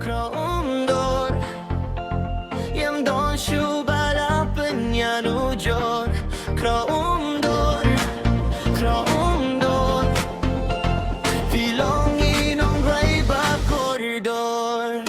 Khraw Umdor Jem don shu balapen janu Jong Khraw Umdor Khraw Umdor Filongin ang raiba koridor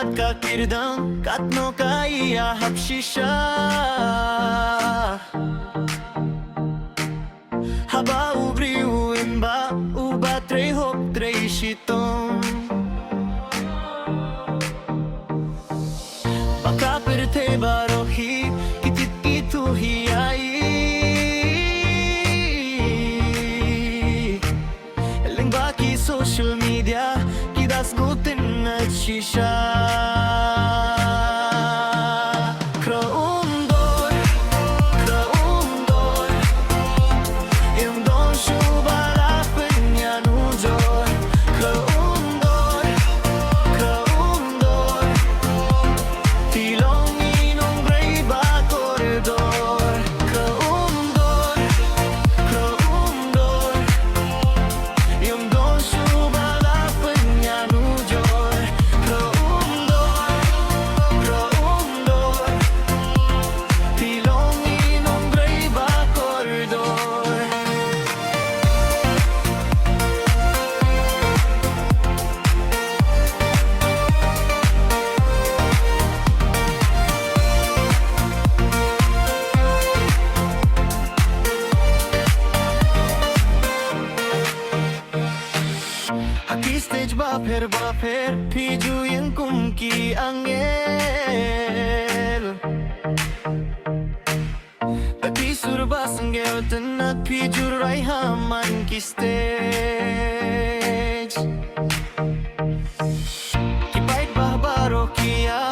Kakirdang katno kaya hapshisha Haba ubri uimba uba tre hop tre shitong Baka perte barohi kitit itu hiyai Lengbaki social media kidas gutin at shisha Stage baper piju yang kumki angel Tapi surba senggel tenak piju rai haman ki stage Kipait bah barokia